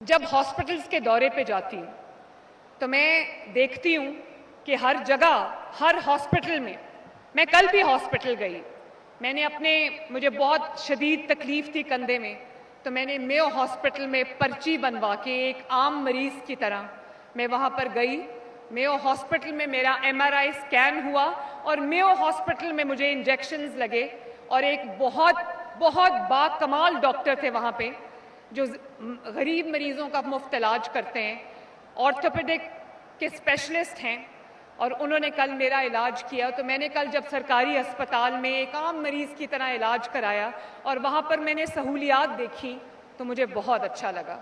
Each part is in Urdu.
جب ہاسپٹلز کے دورے پہ جاتی ہوں تو میں دیکھتی ہوں کہ ہر جگہ ہر ہاسپٹل میں کل بھی ہاسپٹل گئی، میں نے مجھے بہت شدید تکلیف تھی کندھے میں، تو میں نے میو ہاسپٹل میں پرچی بنوا کے ایک عام مریض کی طرح میں وہاں پر گئی۔ میو ہاسپٹل میں میرا MRI اسکین ہوا اور میو ہاسپٹل میں مجھے انجیکشنز لگے، اور ایک بہت بہت با کمال ڈاکٹر تھے وہاں پہ جو غریب مریضوں کا مفت علاج کرتے ہیں، آرتھوپیڈک کے اسپیشلسٹ ہیں، اور انہوں نے کل میرا علاج کیا۔ تو میں نے کل جب سرکاری اسپتال میں ایک عام مریض کی طرح علاج کرایا اور وہاں پر میں نے سہولیات دیکھی تو مجھے بہت اچھا لگا۔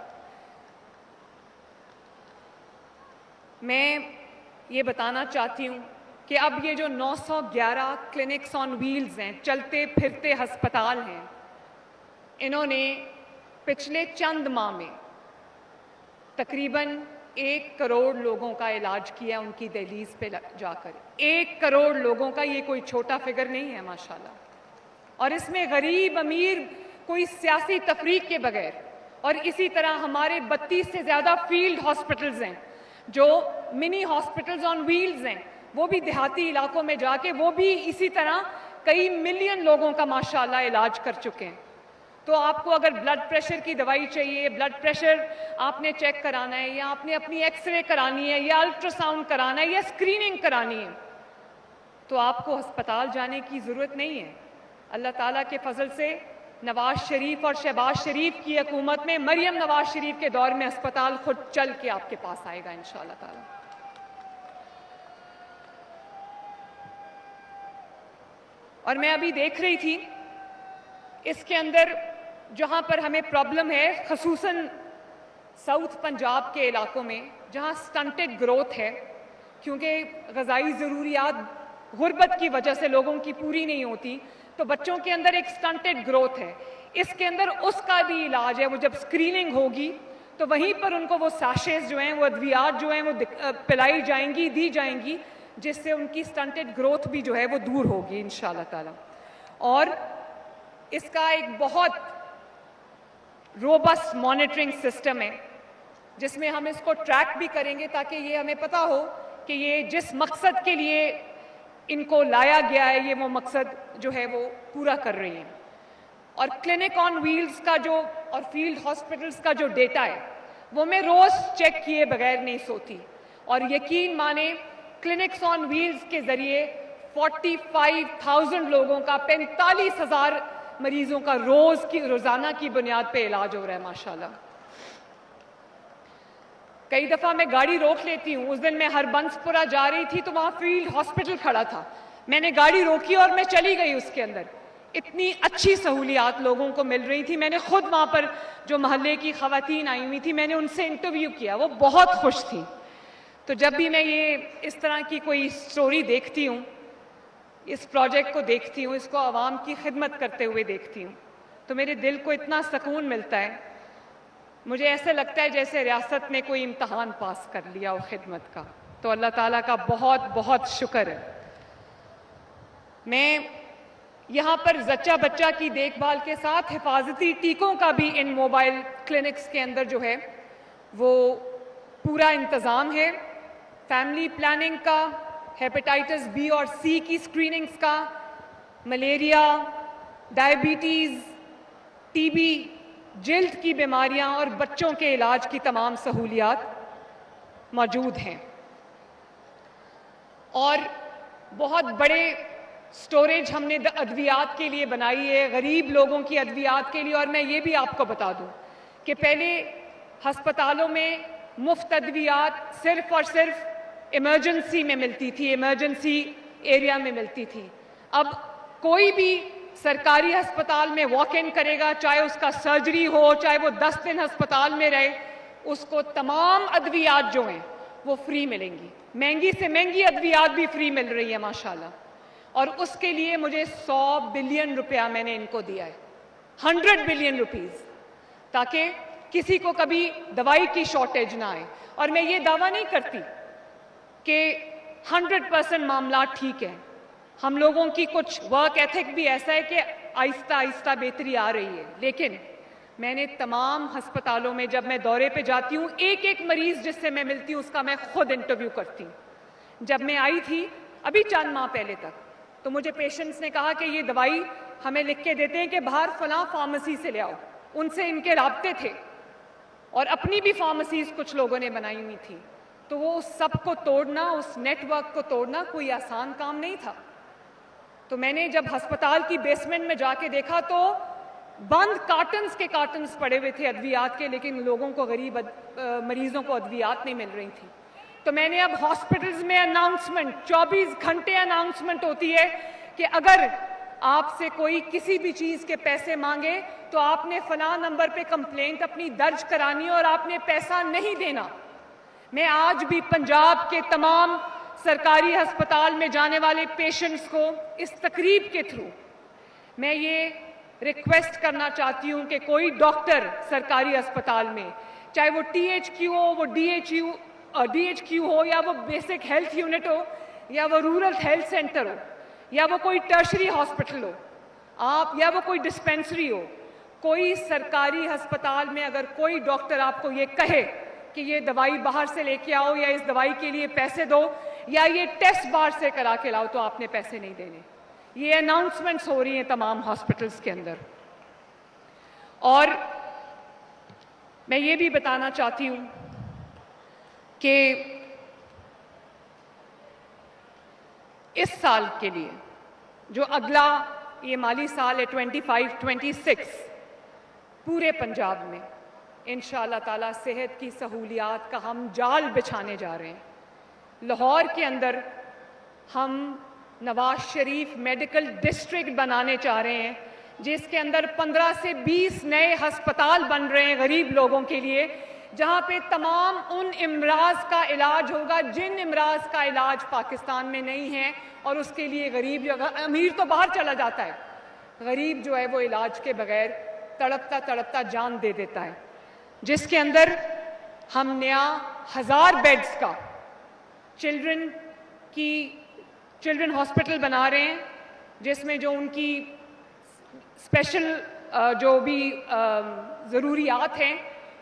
میں یہ بتانا چاہتی ہوں کہ اب یہ جو 911 کلینکس آن ویلز ہیں، چلتے پھرتے ہسپتال ہیں، انہوں نے پچھلے چند ماہ میں تقریباً 1 کروڑ لوگوں کا علاج کیا ان کی دہلیز پہ جا کر۔ 1 کروڑ لوگوں کا، یہ کوئی چھوٹا فگر نہیں ہے ماشاءاللہ، اور اس میں غریب امیر کوئی سیاسی تفریق کے بغیر، اور اسی طرح ہمارے 32 سے زیادہ فیلڈ ہاسپٹلز ہیں جو منی ہاسپٹلز آن ویلز ہیں، وہ بھی دیہاتی علاقوں میں جا کے وہ بھی اسی طرح کئی ملین لوگوں کا ماشاءاللہ علاج کر چکے ہیں۔ تو آپ کو اگر بلڈ پریشر کی دوائی چاہیے، بلڈ پریشر آپ نے چیک کرانا ہے، یا آپ نے اپنی ایکس رے کرانی ہے، یا الٹرا ساؤنڈ کرانا ہے، یا اسکریننگ کرانی ہے، تو آپ کو ہسپتال جانے کی ضرورت نہیں ہے۔ اللہ تعالیٰ کے فضل سے نواز شریف اور شہباز شریف کی حکومت میں مریم نواز شریف کے دور میں ہسپتال خود چل کے آپ کے پاس آئے گا انشاءاللہ تعالیٰ۔ اور میں ابھی دیکھ رہی تھی اس کے اندر جہاں پر ہمیں پرابلم ہے، خصوصاً ساؤتھ پنجاب کے علاقوں میں جہاں سٹنٹڈ گروتھ ہے، کیونکہ غذائی ضروریات غربت کی وجہ سے لوگوں کی پوری نہیں ہوتی، تو بچوں کے اندر ایک سٹنٹڈ گروتھ ہے، اس کے اندر اس کا بھی علاج ہے۔ وہ جب اسکریننگ ہوگی تو وہیں پر ان کو وہ ساشیز جو ہیں، وہ ادویات جو ہیں وہ پلائی جائیں گی، دی جائیں گی، جس سے ان کی سٹنٹڈ گروتھ بھی جو ہے وہ دور ہوگی انشاءاللہ تعالیٰ۔ اور اس کا ایک بہت روبسٹ مانیٹرنگ سسٹم ہے جس میں ہم اس کو ٹریک بھی کریں گے تاکہ یہ ہمیں پتہ ہو کہ یہ جس مقصد کے لیے ان کو لایا گیا ہے، یہ وہ مقصد جو ہے وہ پورا کر رہی ہیں۔ اور کلینک آن ویلز کا اور فیلڈ ہاسپٹلز کا جو ڈیٹا ہے وہ میں روز چیک کیے بغیر نہیں سوتی، اور یقین مانیں کلینکس آن ویلز کے ذریعے 45,000 لوگوں کا، 45,000 مریضوں کا روزانہ کی بنیاد پہ علاج ہو رہا ہے ماشاءاللہ۔ کئی دفعہ میں گاڑی روک لیتی ہوں، اس دن میں ہربنس پورہ جا رہی تھی تو وہاں فیلڈ ہاسپٹل کھڑا تھا، میں نے گاڑی روکی اور میں چلی گئی اس کے اندر۔ اتنی اچھی سہولیات لوگوں کو مل رہی تھی، میں نے خود وہاں پر جو محلے کی خواتین آئی ہوئی تھی میں نے ان سے انٹرویو کیا، وہ بہت خوش تھیں۔ تو جب بھی میں یہ اس طرح کی کوئی سٹوری دیکھتی ہوں، اس پروجیکٹ کو دیکھتی ہوں، اس کو عوام کی خدمت کرتے ہوئے دیکھتی ہوں، تو میرے دل کو اتنا سکون ملتا ہے، مجھے ایسے لگتا ہے جیسے ریاست نے کوئی امتحان پاس کر لیا ہو خدمت کا۔ تو اللہ تعالیٰ کا بہت بہت شکر ہے۔ میں یہاں پر زچہ بچہ کی دیکھ بھال کے ساتھ حفاظتی ٹیکوں کا بھی ان موبائل کلینکس کے اندر جو ہے وہ پورا انتظام ہے، فیملی پلاننگ کا، ہیپیٹائٹس B اور C کی اسکریننگز کا، ملیریا، ڈائبٹیز، TB، جلد کی بیماریاں اور بچوں کے علاج کی تمام سہولیات موجود ہیں۔ اور بہت بڑے سٹوریج ہم نے ادویات کے لیے بنائی ہے، غریب لوگوں کی ادویات کے لیے۔ اور میں یہ بھی آپ کو بتا دوں کہ پہلے ہسپتالوں میں مفت ادویات صرف اور صرف ایمرجنسی میں ملتی تھی، ایمرجنسی ایریا میں ملتی تھی۔ اب کوئی بھی سرکاری ہسپتال میں واک ان کرے گا، چاہے اس کا سرجری ہو، چاہے وہ 10 دن ہسپتال میں رہے، اس کو تمام ادویات جو ہیں وہ فری ملیں گی، مہنگی سے مہنگی ادویات بھی فری مل رہی ہے ماشاءاللہ۔ اور اس کے لیے مجھے 100 بلین روپیہ میں نے ان کو دیا ہے، 100 بلین روپیز، تاکہ کسی کو کبھی دوائی کی شارٹیج نہ آئے۔ اور میں یہ دعویٰ نہیں کرتی کہ 100% معاملات ٹھیک ہیں، ہم لوگوں کی کچھ ورک ایتھک بھی ایسا ہے کہ آہستہ آہستہ بہتری آ رہی ہے، لیکن میں نے تمام ہسپتالوں میں جب میں دورے پہ جاتی ہوں ایک ایک مریض جس سے میں ملتی ہوں اس کا میں خود انٹرویو کرتی ہوں۔ جب میں آئی تھی ابھی چند ماہ پہلے تک تو مجھے پیشنٹس نے کہا کہ یہ دوائی ہمیں لکھ کے دیتے ہیں کہ باہر فلاں فارمیسی سے لے آؤ، ان سے ان کے رابطے تھے اور اپنی بھی فارمیسیز کچھ لوگوں نے بنائی ہوئی تھی، تو وہ سب کو توڑنا، اس نیٹ ورک کو توڑنا کوئی آسان کام نہیں تھا۔ تو میں نے جب ہسپتال کی بیسمنٹ میں جا کے دیکھا تو بند کارٹنز کے کارٹنز پڑے ہوئے تھے ادویات کے، لیکن لوگوں کو غریب مریضوں کو ادویات نہیں مل رہی تھی۔ تو میں نے اب ہاسپٹلز میں اناؤنسمنٹ 24 گھنٹے اناؤنسمنٹ ہوتی ہے کہ اگر آپ سے کوئی کسی بھی چیز کے پیسے مانگے تو آپ نے فلاں نمبر پہ کمپلینٹ اپنی درج کرانی ہے اور آپ نے پیسہ نہیں دینا۔ میں آج بھی پنجاب کے تمام سرکاری ہسپتال میں جانے والے پیشنٹس کو اس تقریب کے تھرو میں یہ ریکویسٹ کرنا چاہتی ہوں کہ کوئی ڈاکٹر سرکاری ہسپتال میں، چاہے وہ ٹی ایچ کیو ہو، وہ ڈی ایچ کیو ہو، یا وہ بیسک ہیلتھ یونٹ ہو، یا وہ رورل ہیلتھ سینٹر ہو، یا وہ کوئی ٹرشری ہاسپٹل ہو، یا وہ کوئی ڈسپینسری ہو، کوئی سرکاری ہسپتال میں اگر کوئی ڈاکٹر آپ کو یہ کہے کہ یہ دوائی باہر سے لے کے آؤ یا اس دوائی کے لیے پیسے دو یا یہ ٹیسٹ باہر سے کرا کے لاؤ، تو آپ نے پیسے نہیں دینے۔ یہ اناؤنسمنٹس ہو رہی ہیں تمام ہاسپٹلز کے اندر۔ اور میں یہ بھی بتانا چاہتی ہوں کہ اس سال کے لیے جو اگلا یہ مالی سال ہے 25-26 پورے پنجاب میں انشاءاللہ تعالیٰ صحت کی سہولیات کا ہم جال بچھانے جا رہے ہیں۔ لاہور کے اندر ہم نواز شریف میڈیکل ڈسٹرکٹ بنانے چاہ رہے ہیں، جس کے اندر 15 سے 20 نئے ہسپتال بن رہے ہیں غریب لوگوں کے لیے، جہاں پہ تمام ان امراض کا علاج ہوگا جن امراض کا علاج پاکستان میں نہیں ہے، اور اس کے لیے غریب، امیر تو باہر چلا جاتا ہے، غریب جو ہے وہ علاج کے بغیر تڑپتا تڑپتا جان دے دیتا ہے، جس کے اندر ہم نیا 1000 بیڈز کا چلڈرن ہاسپٹل بنا رہے ہیں، جس میں جو ان کی اسپیشل جو بھی ضروریات ہیں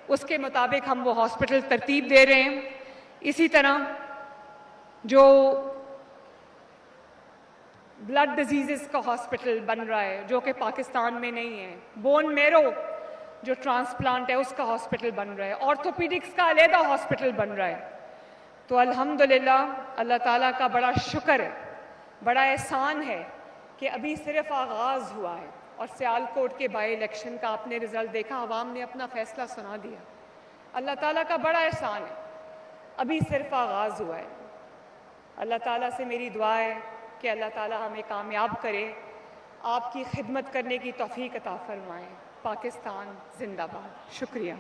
اس کے مطابق ہم وہ ہاسپٹل ترتیب دے رہے ہیں۔ اسی طرح جو بلڈ ڈیزیزز کا ہاسپٹل بن رہا ہے جو کہ پاکستان میں نہیں ہے، بون میرو جو ٹرانسپلانٹ ہے اس کا ہاسپٹل بن رہا ہے، آرتھوپیڈکس کا علیحدہ ہاسپٹل بن رہا ہے۔ تو الحمدللہ اللہ تعالیٰ کا بڑا شکر ہے، بڑا احسان ہے کہ ابھی صرف آغاز ہوا ہے، اور سیالکوٹ کے بائی الیکشن کا آپ نے رزلٹ دیکھا، عوام نے اپنا فیصلہ سنا دیا۔ اللہ تعالیٰ کا بڑا احسان ہے، ابھی صرف آغاز ہوا ہے۔ اللہ تعالیٰ سے میری دعا ہے کہ اللہ تعالیٰ ہمیں کامیاب کرے، آپ کی خدمت کرنے کی توفیق عطا فرمائے۔ پاکستان زندہ باد۔ شکریہ۔